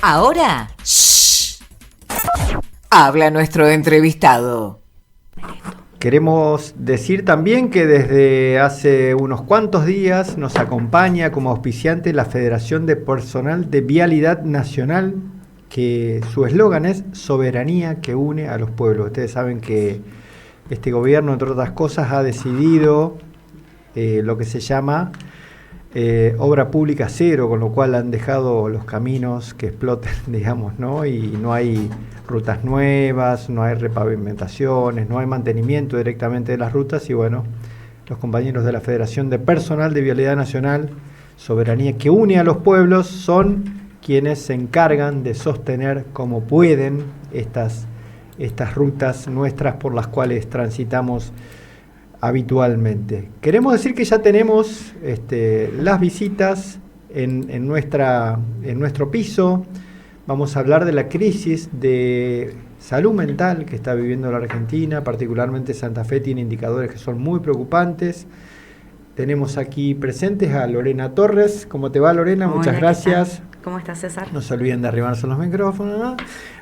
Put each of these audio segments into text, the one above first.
Ahora, ¡shh! Habla nuestro entrevistado. Queremos decir también que desde hace unos cuantos días nos acompaña como auspiciante la Federación de Personal de Vialidad Nacional, que su eslogan es Soberanía que une a los pueblos. Ustedes saben que este gobierno, entre otras cosas, ha decidido lo que se llama obra pública cero, con lo cual han dejado los caminos que exploten, digamos, ¿no? Y no hay rutas nuevas, no hay repavimentaciones, no hay mantenimiento directamente de las rutas. Y bueno, los compañeros de la Federación de Personal de Vialidad Nacional, Soberanía que une a los pueblos, son quienes se encargan de sostener como pueden estas rutas nuestras por las cuales transitamos habitualmente. Queremos decir que ya tenemos las visitas en nuestro piso. Vamos a hablar de la crisis de salud mental que está viviendo la Argentina, particularmente Santa Fe tiene indicadores que son muy preocupantes. Tenemos aquí presentes a Lorena Torres. ¿Cómo te va, Lorena? Hola, muchas gracias. ¿Cómo estás, César? No se olviden de arrimarse los micrófonos, ¿no?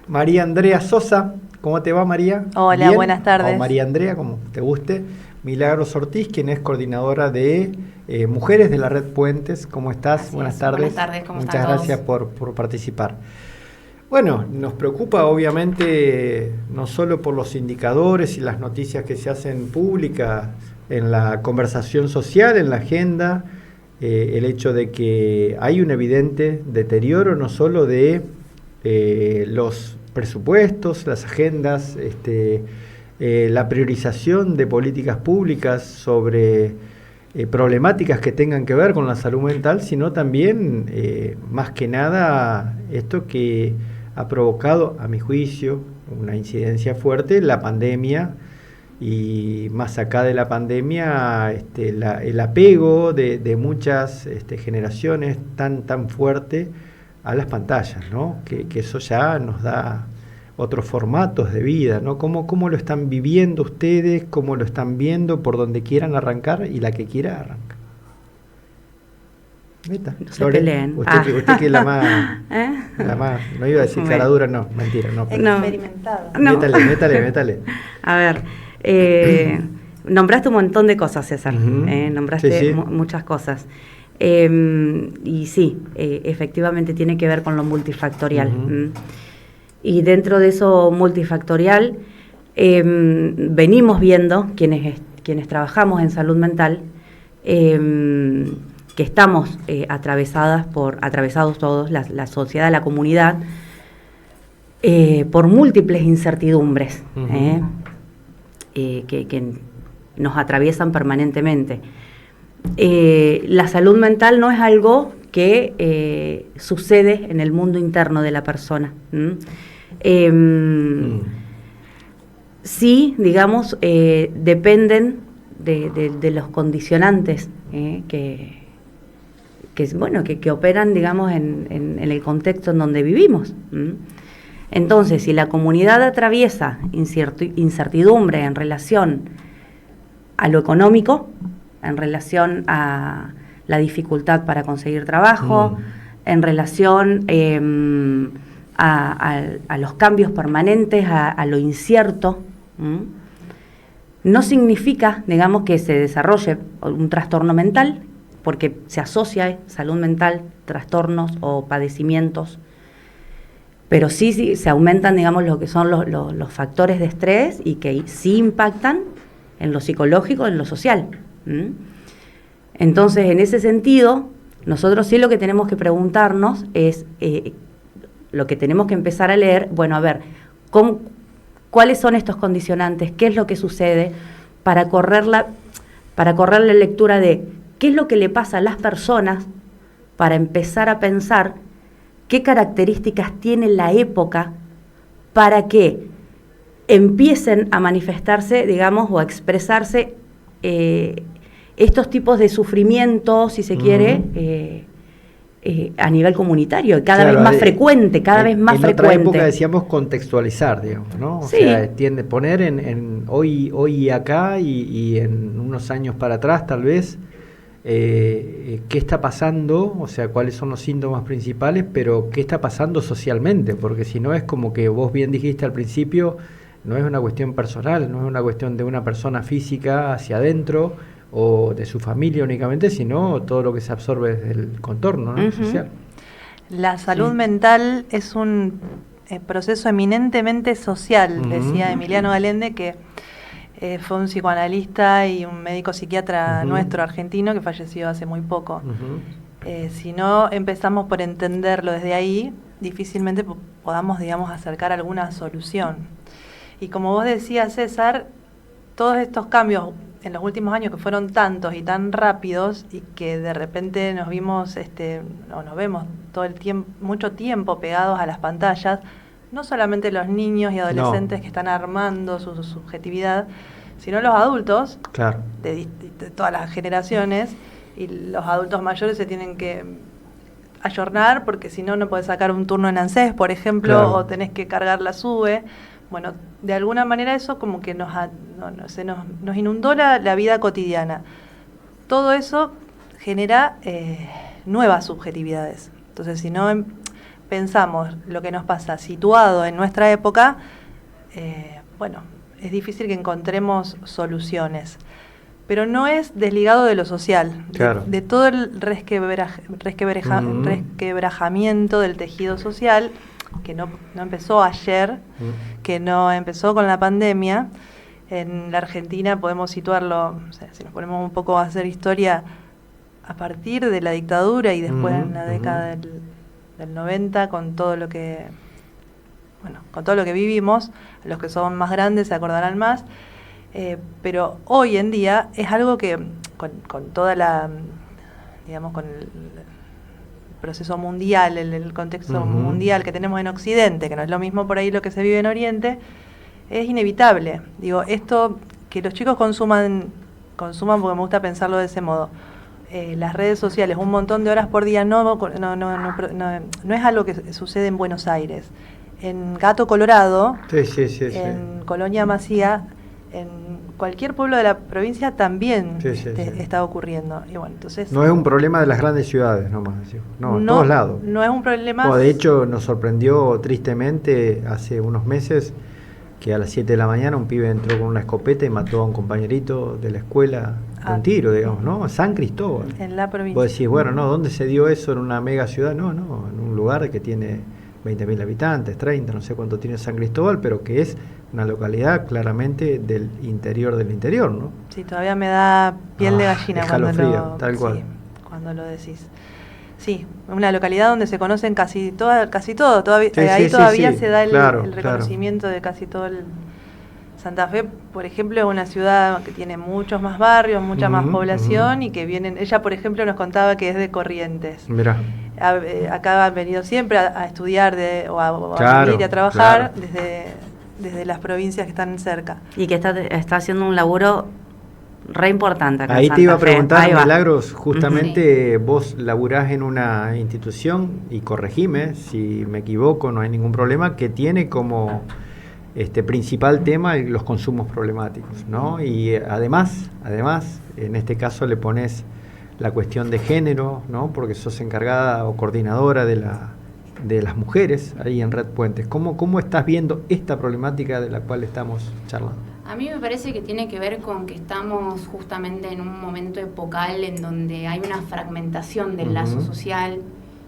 María Andrea Sosa. ¿Cómo te va, María? Hola, ¿Bien? buenas tardes. O María Andrea, como te guste. Milagros Ortiz, quien es coordinadora de Mujeres de la Red Puentes. ¿Cómo estás? Buenas tardes. Buenas tardes, ¿cómo están Muchas gracias por participar. Bueno, nos preocupa obviamente no solo por los indicadores y las noticias que se hacen públicas en la conversación social, en la agenda, el hecho de que hay un evidente deterioro no solo de los presupuestos, las agendas, la priorización de políticas públicas sobre problemáticas que tengan que ver con la salud mental, sino también, más que nada, esto que ha provocado, a mi juicio, una incidencia fuerte, la pandemia, y más acá de la pandemia, el apego de muchas generaciones tan fuerte a las pantallas, ¿no? Que eso ya nos da otros formatos de vida, ¿no? ¿Cómo lo están viviendo ustedes? ¿Cómo lo están viendo por donde quieran arrancar y la que quiera arrancar? ¿Neta? No se peleen. Usted que es la más, no iba a decir cara dura, no, mentira. No, Experimentada. No. Métale. A ver, nombraste un montón de cosas, César. Nombraste Sí. Muchas cosas. Y sí, efectivamente tiene que ver con lo multifactorial. Y dentro de eso multifactorial, venimos viendo, quienes trabajamos en salud mental, que estamos atravesados todos, la sociedad, la comunidad, por múltiples incertidumbres que nos atraviesan permanentemente. La salud mental no es algo que sucede en el mundo interno de la persona. Sí, digamos, dependen de los condicionantes que operan, digamos, en el contexto en donde vivimos. Entonces, si la comunidad atraviesa incertidumbre en relación a lo económico, en relación a la dificultad para conseguir trabajo, en relación a los cambios permanentes, a lo incierto, no significa, digamos, que se desarrolle un trastorno mental, porque se asocia salud mental, trastornos o padecimientos, pero sí se aumentan, digamos, lo que son los factores de estrés y que sí impactan en lo psicológico, en lo social. Entonces, en ese sentido, nosotros sí lo que tenemos que preguntarnos es, lo que tenemos que empezar a leer, bueno, a ver, ¿cuáles son estos condicionantes? ¿Qué es lo que sucede? Para correr la lectura de qué es lo que le pasa a las personas, para empezar a pensar qué características tiene la época para que empiecen a manifestarse, digamos, o a expresarse estos tipos de sufrimiento, si se quiere, a nivel comunitario, cada vez más frecuente, En otra época decíamos contextualizar, digamos, ¿no? O sea, tiende a poner en hoy y acá y en unos años para atrás, tal vez, qué está pasando, o sea, cuáles son los síntomas principales, pero qué está pasando socialmente, porque si no es como que vos bien dijiste al principio, no es una cuestión personal, no es una cuestión de una persona física hacia adentro o de su familia únicamente, sino todo lo que se absorbe desde el contorno, ¿no? Social. La salud mental es un proceso eminentemente social, decía Emiliano Galende, que fue un psicoanalista y un médico psiquiatra nuestro argentino que falleció hace muy poco. Si no empezamos por entenderlo desde ahí, difícilmente podamos, digamos, acercar alguna solución. Y como vos decías, César, todos estos cambios en los últimos años que fueron tantos y tan rápidos y que de repente nos vimos, o nos vemos todo el tiempo, mucho tiempo pegados a las pantallas, no solamente los niños y adolescentes que están armando su subjetividad, sino los adultos de todas las generaciones, y los adultos mayores se tienen que ayornar porque si no, no podés sacar un turno en ANSES, por ejemplo, o tenés que cargar la SUBE. Bueno, de alguna manera eso como que nos inundó la vida cotidiana. Todo eso genera nuevas subjetividades. Entonces, si no pensamos lo que nos pasa situado en nuestra época, es difícil que encontremos soluciones. Pero no es desligado de lo social, de todo el resquebrajamiento del tejido social, que no empezó ayer, que no empezó con la pandemia. En la Argentina podemos situarlo, o sea, si nos ponemos un poco a hacer historia, a partir de la dictadura y después en la década del 90, con todo lo que vivimos. Los que son más grandes se acordarán más, pero hoy en día es algo que con toda la, digamos, con el proceso mundial, el contexto mundial que tenemos en Occidente, que no es lo mismo por ahí lo que se vive en Oriente, es inevitable. Digo, esto que los chicos consuman porque me gusta pensarlo de ese modo. Las redes sociales, un montón de horas por día, no es algo que sucede en Buenos Aires. En Gato Colorado, en Colonia Macía, en cualquier pueblo de la provincia también está ocurriendo. Y bueno, entonces, no es un problema de las grandes ciudades nomás, no, en todos lados. No es un problema. De hecho, nos sorprendió tristemente hace unos meses que a las 7 de la mañana un pibe entró con una escopeta y mató a un compañerito de la escuela de un tiro, digamos, ¿no? San Cristóbal. En la provincia. Vos decís, bueno, no, ¿dónde se dio eso en una mega ciudad? No, en un lugar que tiene 20.000 habitantes, 30, no sé cuánto tiene San Cristóbal, pero que es una localidad claramente del interior, ¿no? Sí, todavía me da piel de gallina cuando lo decís. Sí, una localidad donde se conocen casi todo, todavía se da el reconocimiento de casi todo el... Santa Fe, por ejemplo, es una ciudad que tiene muchos más barrios, mucha más población y que vienen... Ella, por ejemplo, nos contaba que es de Corrientes. Mirá. Acá han venido siempre a estudiar o a vivir y a trabajar desde las provincias que están cerca. Y que está haciendo un laburo re importante acá Ahí en Santa te iba a Fe. preguntar, Milagros, justamente vos laburás en una institución, y corregime si me equivoco, no hay ningún problema, que tiene como principal tema los consumos problemáticos, ¿no? Y además, en este caso le pones la cuestión de género, ¿no? Porque sos encargada o coordinadora de las mujeres ahí en Red Puentes. ¿Cómo estás viendo esta problemática de la cual estamos charlando? A mí me parece que tiene que ver con que estamos justamente en un momento epocal en donde hay una fragmentación del lazo social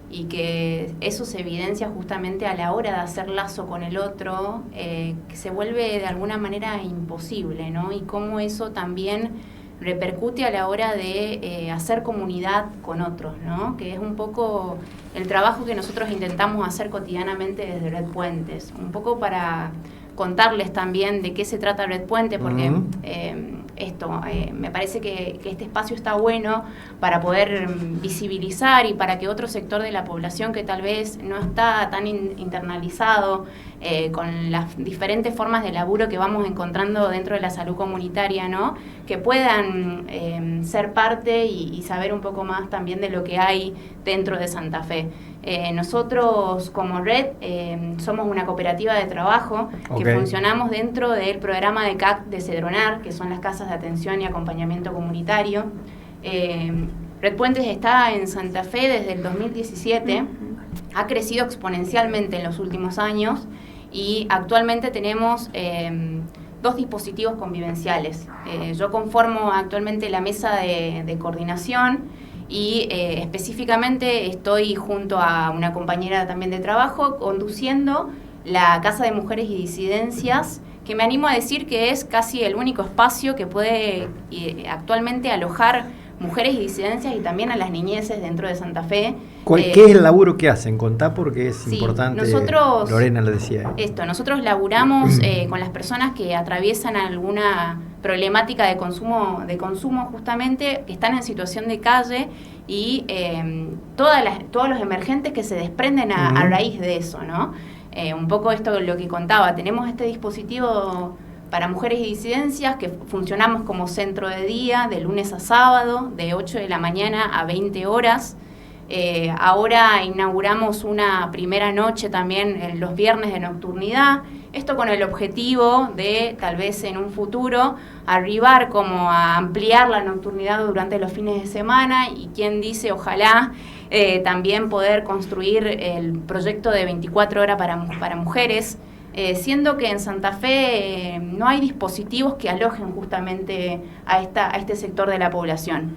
y que eso se evidencia justamente a la hora de hacer lazo con el otro, que se vuelve de alguna manera imposible, ¿no? Y cómo eso también repercute a la hora de hacer comunidad con otros, ¿no? Que es un poco el trabajo que nosotros intentamos hacer cotidianamente desde Red Puentes, un poco para contarles también de qué se trata Red Puente, porque me parece que este espacio está bueno para poder visibilizar y para que otro sector de la población que tal vez no está tan internalizado con las diferentes formas de laburo que vamos encontrando dentro de la salud comunitaria, ¿no? Que puedan ser parte y saber un poco más también de lo que hay dentro de Santa Fe. Nosotros como Red somos una cooperativa de trabajo que funcionamos dentro del programa de CAC de Cedronar, que son las casas de atención y acompañamiento comunitario. Red Puentes está en Santa Fe desde el 2017, ha crecido exponencialmente en los últimos años y actualmente tenemos 2 dispositivos convivenciales. Yo conformo actualmente la mesa de coordinación y específicamente estoy junto a una compañera también de trabajo conduciendo la Casa de Mujeres y Disidencias, que me animo a decir que es casi el único espacio que puede actualmente alojar mujeres y disidencias y también a las niñeces dentro de Santa Fe. ¿Qué es el laburo que hacen? Contá porque es importante. Nosotros, Lorena lo decía. Nosotros laburamos con las personas que atraviesan alguna problemática de consumo justamente, que están en situación de calle y todos los emergentes que se desprenden a raíz de eso, ¿no? Un poco esto lo que contaba, tenemos este dispositivo para mujeres y disidencias que funcionamos como centro de día de lunes a sábado, de 8 de la mañana a 20 horas. Ahora inauguramos una primera noche también los viernes de nocturnidad, esto con el objetivo de tal vez en un futuro arribar como a ampliar la nocturnidad durante los fines de semana y quien dice ojalá también poder construir el proyecto de 24 horas para mujeres, siendo que en Santa Fe no hay dispositivos que alojen justamente a este sector de la población.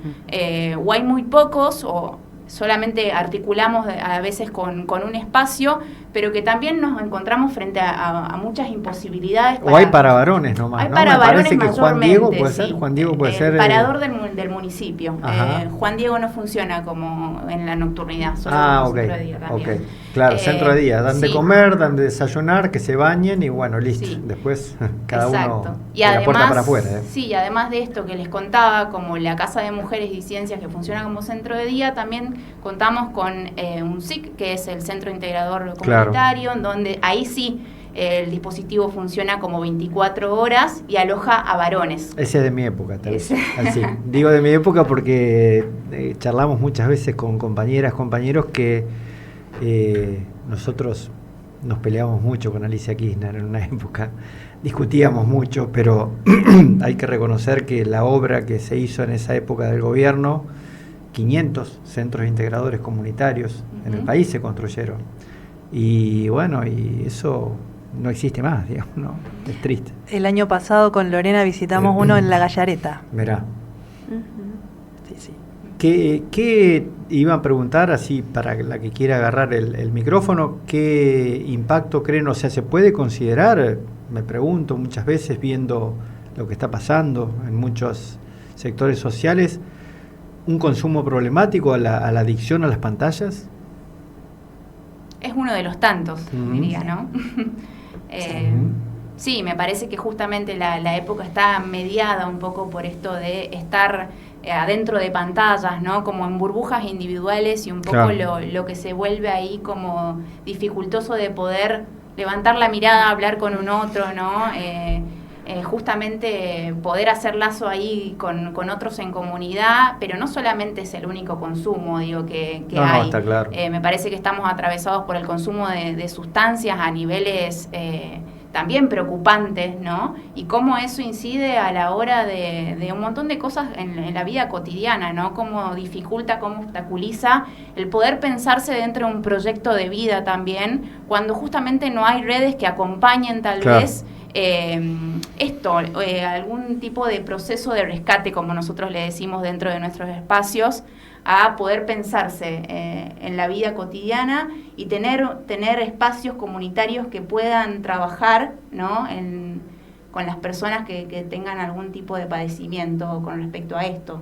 O hay muy pocos o solamente articulamos a veces con un espacio, pero que también nos encontramos frente a muchas imposibilidades. O hay para varones nomás, hay ¿no? para Me varones parece que Juan Diego puede ser. Sí. Juan Diego puede ser. Parador del municipio. Juan Diego no funciona como en la nocturnidad, solo como centro de día también. Ok, claro, centro de día. Dan de comer, dan de desayunar, que se bañen y bueno, listo. Sí. Después cada Exacto. uno Y de además, la puerta para afuera. Sí, y además de esto que les contaba, como la Casa de Mujeres y Disidencias que funciona como centro de día, también contamos con un SIC, que es el Centro Integrador Comunitario, en donde ahí sí el dispositivo funciona como 24 horas y aloja a varones. Ese es de mi época, tal vez. Así. Digo de mi época porque charlamos muchas veces con compañeras, compañeros que nosotros nos peleábamos mucho con Alicia Kirchner en una época, discutíamos mucho, pero hay que reconocer que la obra que se hizo en esa época del gobierno, 500 centros integradores comunitarios en el país se construyeron. Y bueno, y eso no existe más, digamos, ¿no? Es triste. El año pasado con Lorena visitamos uno en La Gallareta. Mirá. Sí, sí. ¿Qué iba a preguntar, así para la que quiera agarrar el micrófono, qué impacto creen? O sea, ¿se puede considerar, me pregunto muchas veces, viendo lo que está pasando en muchos sectores sociales, un consumo problemático a la adicción a las pantallas? Es uno de los tantos, diría, ¿no? Sí, me parece que justamente la época está mediada un poco por esto de estar adentro de pantallas, ¿no? Como en burbujas individuales y un poco lo que se vuelve ahí como dificultoso de poder levantar la mirada, hablar con un otro, ¿no? Justamente poder hacer lazo ahí con otros en comunidad, pero no solamente es el único consumo, digo, que hay. No, está claro. Me parece que estamos atravesados por el consumo de sustancias a niveles también preocupantes, ¿no? Y cómo eso incide a la hora de un montón de cosas en la vida cotidiana, ¿no? Cómo dificulta, cómo obstaculiza el poder pensarse dentro de un proyecto de vida también, cuando justamente no hay redes que acompañen tal vez algún tipo de proceso de rescate, como nosotros le decimos dentro de nuestros espacios, a poder pensarse en la vida cotidiana y tener espacios comunitarios que puedan trabajar, ¿no? Con las personas que tengan algún tipo de padecimiento con respecto a esto.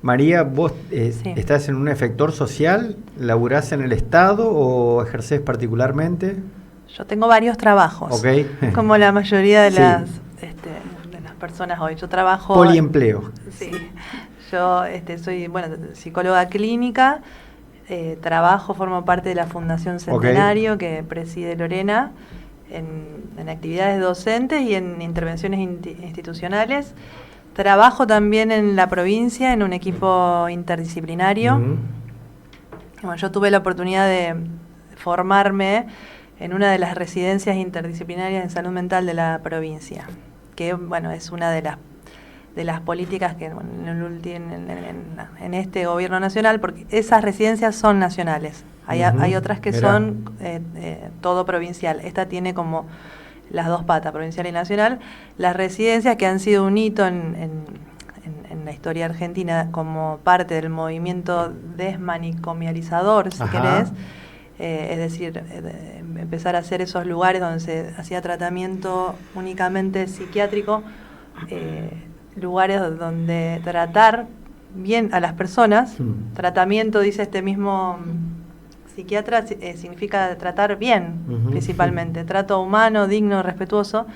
María, ¿vos estás en un efector social? ¿Laburás en el Estado o ejercés particularmente? Yo tengo varios trabajos, como la mayoría de las personas hoy. Yo trabajo... Poliempleo. Sí, yo soy psicóloga clínica, formo parte de la Fundación Centenario que preside Lorena en actividades docentes y en intervenciones institucionales. Trabajo también en la provincia en un equipo interdisciplinario. Bueno, yo tuve la oportunidad de formarme en una de las residencias interdisciplinarias en salud mental de la provincia, que bueno, es una de de las políticas que bueno, en este gobierno nacional, porque esas residencias son nacionales. Hay otras que Mirá. son todo provincial. Esta tiene como las dos patas, provincial y nacional. Las residencias que han sido un hito en la historia argentina como parte del movimiento desmanicomializador, si Ajá. querés, es decir, empezar a hacer esos lugares donde se hacía tratamiento únicamente psiquiátrico, lugares donde tratar bien a las personas. Tratamiento, dice este mismo psiquiatra, significa tratar bien, principalmente, trato humano, digno, respetuoso.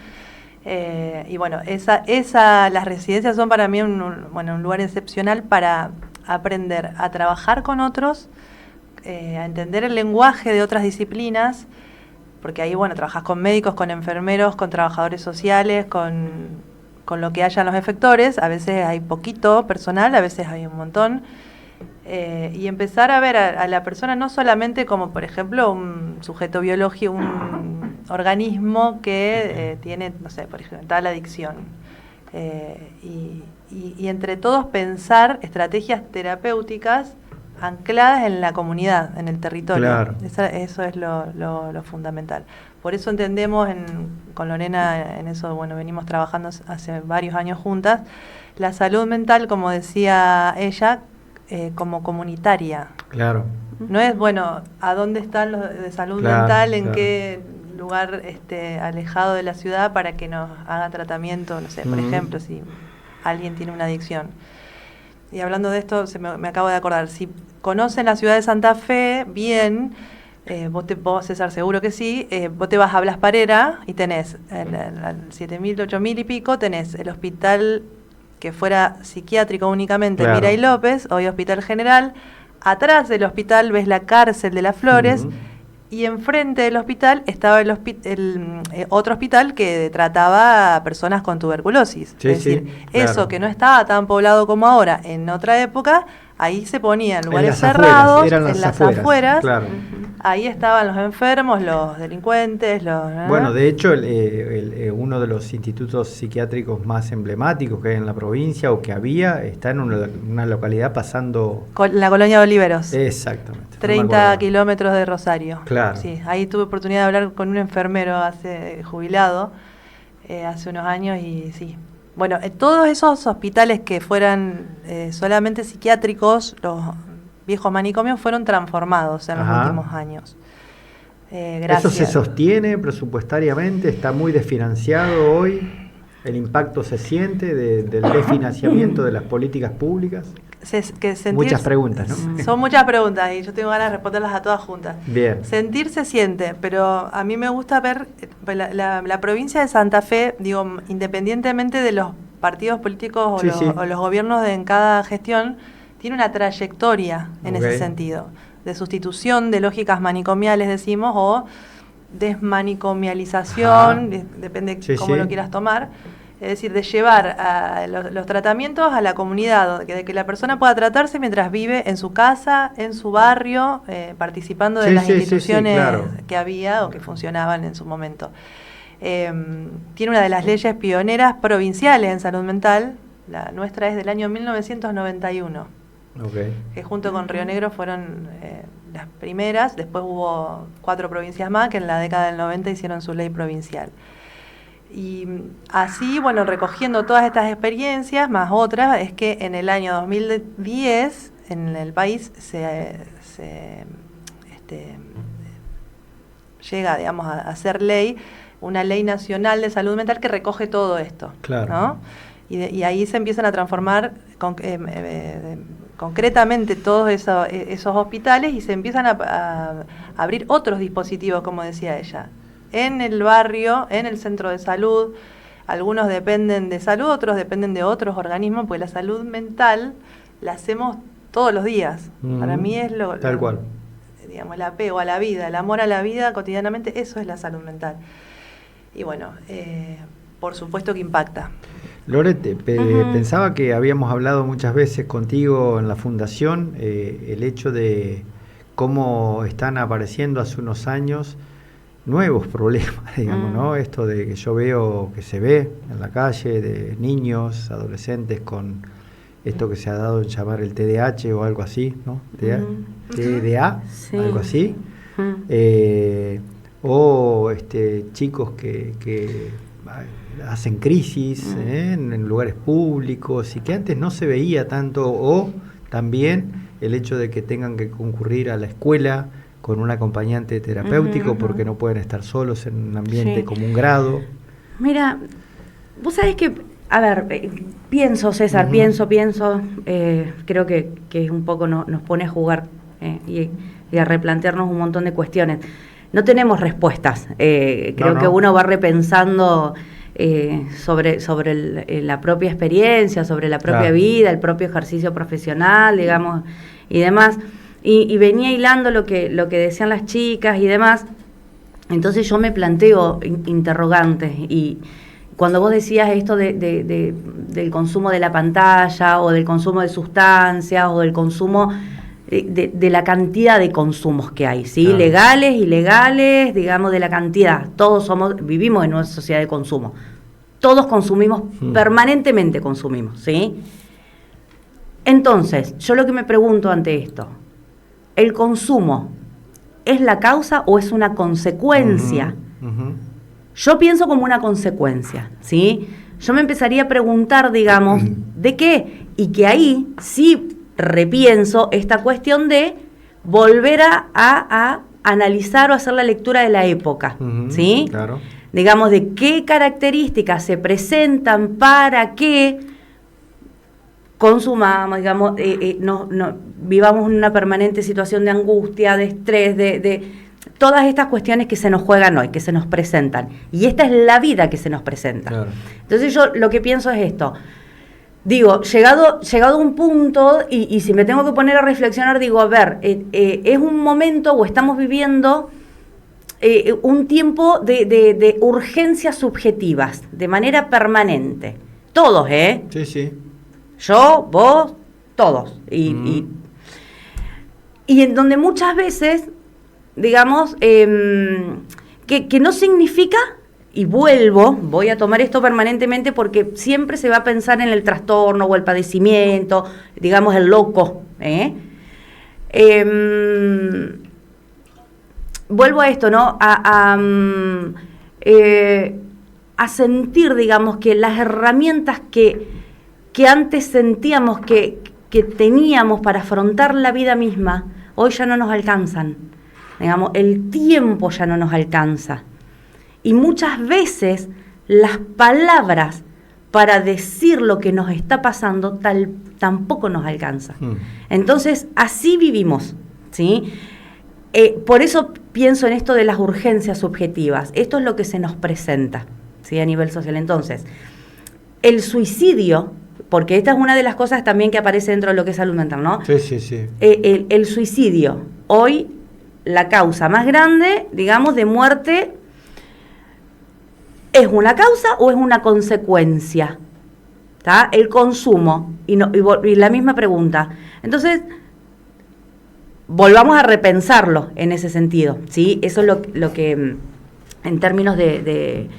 Y bueno, las residencias son para mí un lugar excepcional para aprender a trabajar con otros, a entender el lenguaje de otras disciplinas, porque ahí, bueno, trabajas con médicos, con enfermeros, con trabajadores sociales, con lo que hayan los efectores. A veces hay poquito personal, a veces hay un montón. Y empezar a ver a la persona no solamente como, por ejemplo, un sujeto biológico, un organismo que tiene, no sé, por ejemplo, tal adicción. Y entre todos pensar estrategias terapéuticas ancladas en la comunidad, en el territorio. Claro. Eso es lo fundamental. Por eso entendemos con Lorena, en eso bueno venimos trabajando hace varios años juntas, la salud mental, como decía ella, como comunitaria. Claro. No es, bueno, ¿a dónde están los de salud mental? ¿En qué lugar alejado de la ciudad para que nos haga tratamiento? No sé, por ejemplo, si alguien tiene una adicción. Y hablando de esto, me acabo de acordar, si conocen la ciudad de Santa Fe, bien, vos César, seguro que sí, vos te vas a Blas Parera y tenés al 7.000, 8.000 y pico, tenés el hospital que fuera psiquiátrico únicamente, Claro. Miray López, hoy Hospital General. Atrás del hospital ves la cárcel de Las Flores, y enfrente del hospital estaba otro hospital que trataba a personas con tuberculosis. Sí, es decir, sí, claro. eso que no estaba tan poblado como ahora en otra época, ahí se ponían lugares En las cerrados, afueras, eran en las afueras. Claro. Ahí estaban los enfermos, los delincuentes, Bueno, de hecho, uno de los institutos psiquiátricos más emblemáticos que hay en la provincia o que había, está en una localidad pasando... la colonia de Oliveros. Exactamente. 30 kilómetros de Rosario. Claro. Sí, ahí tuve oportunidad de hablar con un enfermero jubilado hace unos años y sí. Bueno, todos esos hospitales que fueran solamente psiquiátricos, los viejos manicomios, fueron transformados en los últimos años. Gracias. ¿Eso se sostiene presupuestariamente? ¿Está muy desfinanciado hoy? ¿El impacto se siente del desfinanciamiento de las políticas públicas? Muchas preguntas, ¿no? Son muchas preguntas y yo tengo ganas de responderlas a todas juntas. Bien. Sentir se siente, pero a mí me gusta ver la provincia de Santa Fe, digo, independientemente de los partidos políticos o los gobiernos en cada gestión, tiene una trayectoria en ese sentido, de sustitución de lógicas manicomiales, decimos, o desmanicomialización, depende cómo lo quieras tomar. Es decir, de llevar los tratamientos a la comunidad, de que la persona pueda tratarse mientras vive en su casa, en su barrio, participando de las instituciones que había o que funcionaban en su momento. Tiene una de las leyes pioneras provinciales en salud mental, la nuestra es del año 1991, que junto con Río Negro fueron las primeras, después hubo 4 provincias más que en la década del 90 hicieron su ley provincial. Y así, bueno, recogiendo todas estas experiencias, más otras, es que en el año 2010 en el país llega, digamos, a hacer ley, una ley nacional de salud mental que recoge todo esto, ¿no? Y ahí se empiezan a transformar concretamente todos esos hospitales y se empiezan a abrir otros dispositivos, como decía ella, en el barrio, en el centro de salud. Algunos dependen de salud, otros dependen de otros organismos, porque la salud mental la hacemos todos los días. Para mí es tal cual. Digamos, el apego a la vida, el amor a la vida cotidianamente, eso es la salud mental. Y bueno, por supuesto que impacta. Lorete, pensaba que habíamos hablado muchas veces contigo en la fundación, el hecho de cómo están apareciendo hace unos años nuevos problemas, digamos, ¿no? Esto de que yo veo que se ve en la calle de niños, adolescentes con esto que se ha dado en llamar el TDAH o algo así, ¿no? TDA, Sí. algo así. O chicos que hacen crisis en lugares públicos y que antes no se veía tanto, o también el hecho de que tengan que concurrir a la escuela con un acompañante terapéutico porque no pueden estar solos en un ambiente como un grado. Mira, vos sabés que, a ver, pienso, César, pienso, creo que un poco nos pone a jugar y a replantearnos un montón de cuestiones. No tenemos respuestas, creo que uno va repensando sobre la propia experiencia, sobre la propia vida, el propio ejercicio profesional, digamos, y demás. Y venía hilando lo que decían las chicas y demás. Entonces yo me planteo interrogantes, y cuando vos decías esto del consumo de la pantalla o del consumo de sustancias o del consumo de la cantidad de consumos que hay, ¿sí? Legales, ilegales, digamos, de la cantidad. Todos vivimos en una sociedad de consumo. Todos consumimos, permanentemente consumimos, ¿sí? Entonces, yo lo que me pregunto ante esto, ¿el consumo es la causa o es una consecuencia? Yo pienso como una consecuencia, ¿sí? Yo me empezaría a preguntar, digamos, ¿de qué? Y que ahí sí repienso esta cuestión de volver a analizar o hacer la lectura de la época, ¿sí? Claro. Digamos, de qué características se presentan para que consumamos, digamos, vivamos en una permanente situación de angustia, de estrés, de todas estas cuestiones que se nos juegan hoy, que se nos presentan. Y esta es la vida que se nos presenta. Claro. Entonces yo lo que pienso es esto. Digo, llegado a un punto, y si me tengo que poner a reflexionar, digo, a ver, es un momento o estamos viviendo un tiempo de urgencias subjetivas, de manera permanente. Todos, ¿eh? Sí, sí. Yo, vos, todos. Y en donde muchas veces, digamos, que no significa, y voy a tomar esto permanentemente porque siempre se va a pensar en el trastorno o el padecimiento, digamos, el loco. Vuelvo a esto, ¿no? A sentir, digamos, que las herramientas que antes sentíamos que teníamos para afrontar la vida misma, hoy ya no nos alcanzan. Digamos, el tiempo ya no nos alcanza. Y muchas veces las palabras para decir lo que nos está pasando tampoco nos alcanza. Entonces, así vivimos, ¿sí? Por eso pienso en esto de las urgencias subjetivas. Esto es lo que se nos presenta, ¿sí? A nivel social. Entonces, el suicidio, porque esta es una de las cosas también que aparece dentro de lo que es salud mental, ¿no? Sí, sí, sí. El suicidio, hoy la causa más grande, digamos, de muerte, ¿es una causa o es una consecuencia? ¿Está? El consumo, y la misma pregunta. Entonces, volvamos a repensarlo en ese sentido, ¿sí? Eso es lo que, en términos de...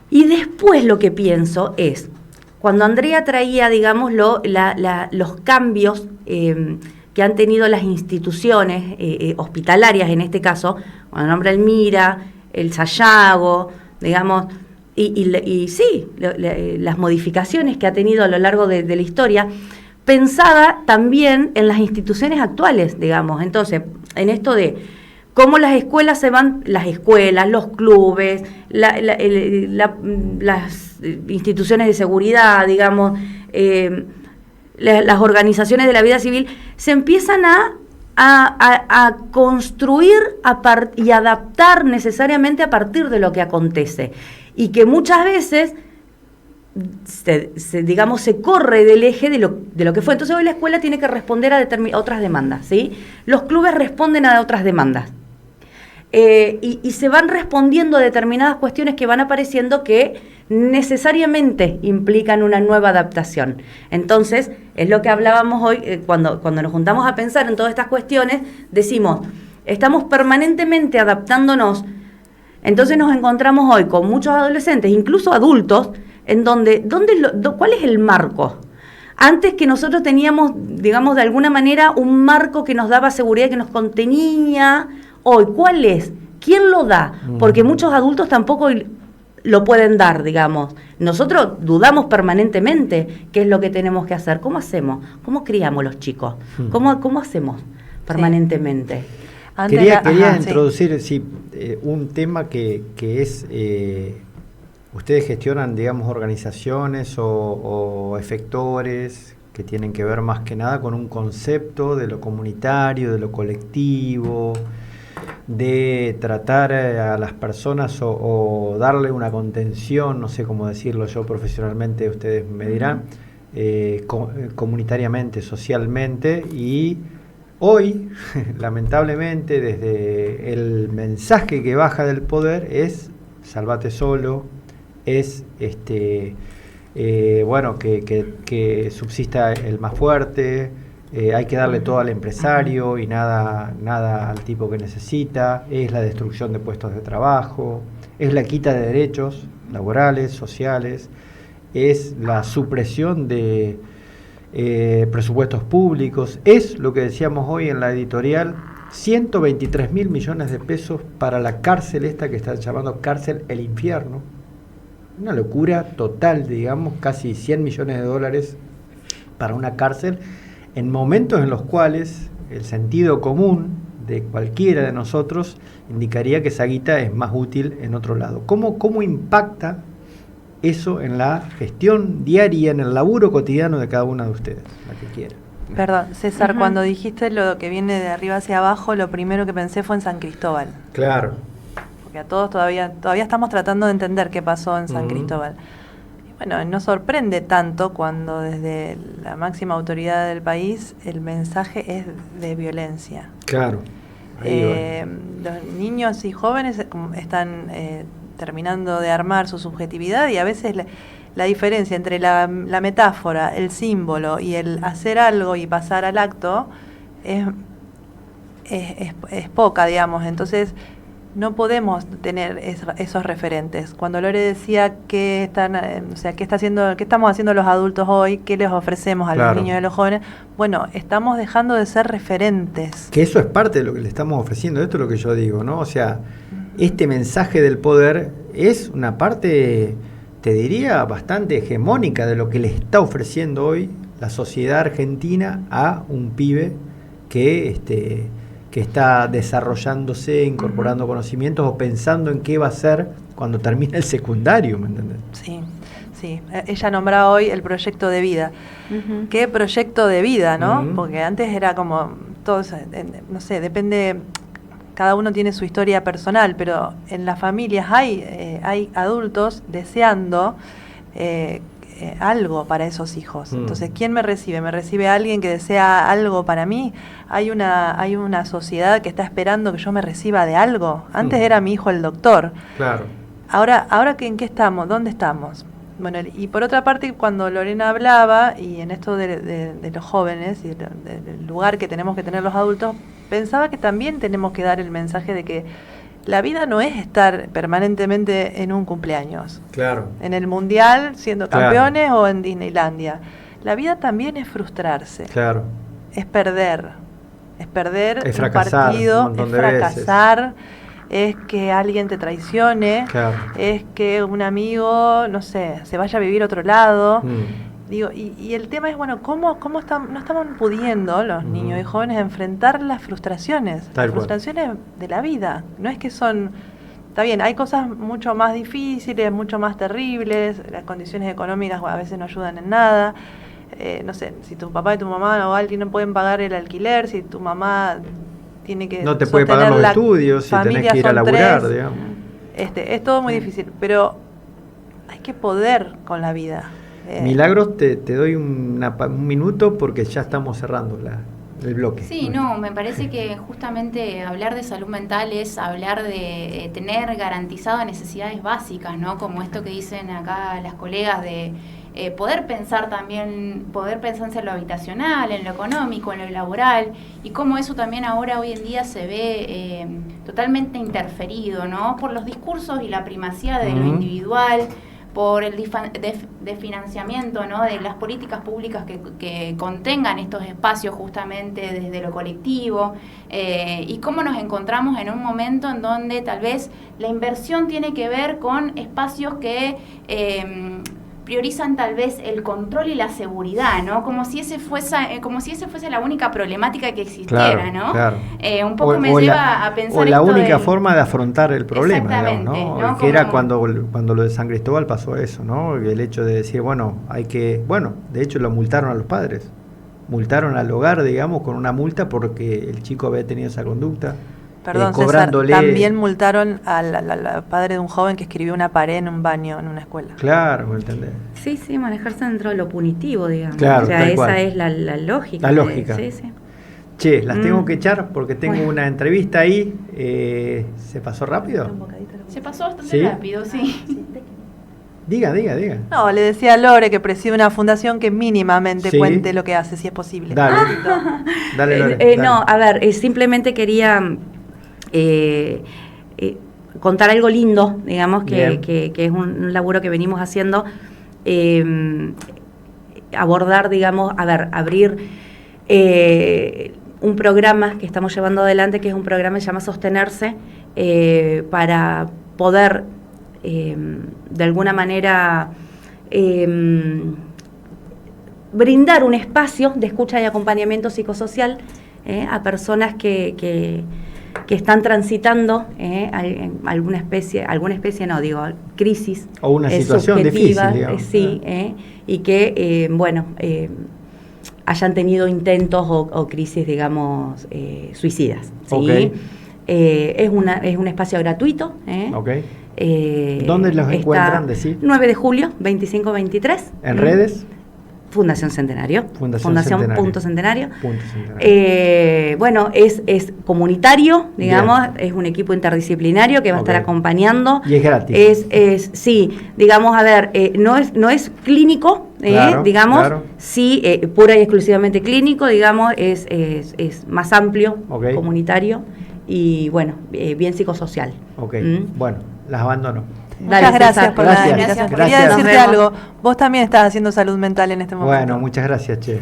Y después lo que pienso es, cuando Andrea traía, digamos, los cambios que han tenido las instituciones hospitalarias, en este caso, cuando nombra el MIRA, el Sayago, digamos, y sí, las modificaciones que ha tenido a lo largo de la historia, pensaba también en las instituciones actuales, digamos. Entonces, en esto de cómo las escuelas los clubes, las instituciones de seguridad, digamos, las organizaciones de la vida civil, se empiezan a construir y adaptar necesariamente a partir de lo que acontece. Y que muchas veces se corre del eje de lo que fue. Entonces hoy la escuela tiene que responder a otras demandas, ¿sí? Los clubes responden a otras demandas. Y se van respondiendo a determinadas cuestiones que van apareciendo que necesariamente implican una nueva adaptación. Entonces, es lo que hablábamos hoy, cuando nos juntamos a pensar en todas estas cuestiones, decimos, estamos permanentemente adaptándonos Entonces nos encontramos hoy con muchos adolescentes, incluso adultos, en donde ¿cuál es el marco? Antes que nosotros teníamos, digamos, de alguna manera un marco que nos daba seguridad, que nos contenía. Hoy, ¿cuál es? ¿Quién lo da? Porque muchos adultos tampoco lo pueden dar, digamos. Nosotros dudamos permanentemente qué es lo que tenemos que hacer. ¿Cómo hacemos? ¿Cómo criamos los chicos? ¿Cómo hacemos permanentemente? Sí. Quería introducir un tema que es... ustedes gestionan, digamos, organizaciones o efectores que tienen que ver más que nada con un concepto de lo comunitario, de lo colectivo, de tratar a las personas o darle una contención, no sé cómo decirlo yo profesionalmente, ustedes me dirán, comunitariamente, socialmente, y hoy, lamentablemente, desde el mensaje que baja del poder es sálvate solo, es bueno, que subsista el más fuerte, hay que darle todo al empresario y nada al tipo que necesita, es la destrucción de puestos de trabajo, es la quita de derechos laborales, sociales, es la supresión de presupuestos públicos, es lo que decíamos hoy en la editorial, 123.000 millones de pesos para la cárcel esta que están llamando cárcel el infierno. Una locura total, digamos, casi 100 millones de dólares para una cárcel, en momentos en los cuales el sentido común de cualquiera de nosotros indicaría que esa guita es más útil en otro lado. ¿Cómo impacta eso en la gestión diaria, en el laburo cotidiano de cada una de ustedes, la que quiera? Perdón, César, cuando dijiste lo que viene de arriba hacia abajo, lo primero que pensé fue en San Cristóbal. Claro. Porque a todos todavía estamos tratando de entender qué pasó en San Cristóbal. Y bueno, no sorprende tanto cuando desde la máxima autoridad del país el mensaje es de violencia. Claro. Los niños y jóvenes están terminando de armar su subjetividad y a veces la diferencia entre la metáfora, el símbolo y el hacer algo y pasar al acto es poca, digamos. Entonces no podemos tener esos referentes. Cuando Lore decía qué estamos haciendo los adultos hoy, qué les ofrecemos a los niños y a los jóvenes, bueno, estamos dejando de ser referentes. Que eso es parte de lo que le estamos ofreciendo, esto es lo que yo digo, ¿no? O sea, este mensaje del poder es una parte, te diría, bastante hegemónica de lo que le está ofreciendo hoy la sociedad argentina a un pibe que está desarrollándose, incorporando conocimientos o pensando en qué va a hacer cuando termine el secundario, ¿me entendés? Sí. Ella nombraba hoy el proyecto de vida. ¿Qué proyecto de vida, no? Porque antes era como, todos, no sé, depende, cada uno tiene su historia personal, pero en las familias hay adultos deseando algo para esos hijos. Entonces, ¿quién me recibe? ¿Me recibe alguien que desea algo para mí? Hay una sociedad que está esperando que yo me reciba de algo. Antes era mi hijo el doctor. Claro. Ahora ¿en qué estamos? ¿Dónde estamos? Bueno, y por otra parte, cuando Lorena hablaba, y en esto de los jóvenes y del lugar que tenemos que tener los adultos, pensaba que también tenemos que dar el mensaje de que la vida no es estar permanentemente en un cumpleaños. Claro. En el mundial siendo campeones o en Disneylandia. La vida también es frustrarse. Claro. Es perder. Es perder es un partido, un es fracasar, es que alguien te traicione, es que un amigo, no sé, se vaya a vivir a otro lado. Digo, y el tema es, bueno, ¿cómo no estamos pudiendo los niños y jóvenes enfrentar las frustraciones? Las frustraciones de la vida. No es que son... Está bien, hay cosas mucho más difíciles, mucho más terribles, las condiciones económicas a veces no ayudan en nada. No sé, si tu papá y tu mamá o alguien no pueden pagar el alquiler, si tu mamá tiene que... No te puede pagar los estudios, si tenés que ir a laburar, digamos. Es todo muy difícil, pero hay que poder con la vida. Milagros, te doy un minuto porque ya estamos cerrando el bloque. Sí, me parece que justamente hablar de salud mental es hablar de tener garantizadas necesidades básicas, ¿no? Como esto que dicen acá las colegas de poder pensar también, poder pensarse en lo habitacional, en lo económico, en lo laboral, y cómo eso también ahora hoy en día se ve totalmente interferido, ¿no? Por los discursos y la primacía de lo individual, por el desfinanciamiento, ¿no? De las políticas públicas que contengan estos espacios justamente desde lo colectivo, y cómo nos encontramos en un momento en donde tal vez la inversión tiene que ver con espacios que priorizan tal vez el control y la seguridad, ¿no? Como si ese fuese la única problemática que existiera, ¿no? Claro. Un poco me lleva a pensar o la esto única de, forma de afrontar el problema, digamos, ¿no? ¿no? Que era cuando lo de San Cristóbal pasó eso, ¿no? El hecho de decir, de hecho lo multaron a los padres, multaron al hogar, digamos, con una multa porque el chico había tenido esa conducta. Perdón, cobrándole... César, también multaron al padre de un joven que escribió una pared en un baño en una escuela. Claro, ¿me entendés? Sí, manejarse dentro de lo punitivo, digamos. Claro, o sea, tal esa cual. es la lógica. La lógica. Sí. Che, las tengo que echar porque tengo Bueno. una entrevista ahí. ¿Se pasó rápido? se pasó bastante ¿Sí? rápido, sí. Diga. No, le decía a Lore que preside una fundación que mínimamente Sí. cuente lo que hace, si es posible. Dale, dale, Lore, dale. No, a ver, simplemente quería contar algo lindo, digamos, que es un laburo que venimos haciendo, abordar, digamos, abrir un programa que estamos llevando adelante, que es un programa que se llama Sostenerse, para poder, de alguna manera, brindar un espacio de escucha y acompañamiento psicosocial a personas que están transitando alguna especie crisis O una situación difícil, subjetivas, digamos. y que, hayan tenido intentos o crisis, digamos, suicidas. ¿Sí? Ok. Es un espacio gratuito. Ok. ¿Dónde los encuentran, decir? 9 de julio, 25-23. ¿En redes? Fundación Centenario. Fundación Punto Centenario. Punto Centenario. Bueno, es comunitario, digamos, es un equipo interdisciplinario que va a estar acompañando. Y es gratis. Sí, digamos, no es clínico, Claro, digamos, claro. sí, pura y exclusivamente clínico, digamos, es más amplio, comunitario y, bueno, bien psicosocial. Ok, bueno, las abandono. Muchas gracias por la invitación. Gracias. Quería decirte Nos vemos. algo. Vos también estás haciendo salud mental en este momento. Bueno, muchas gracias, che.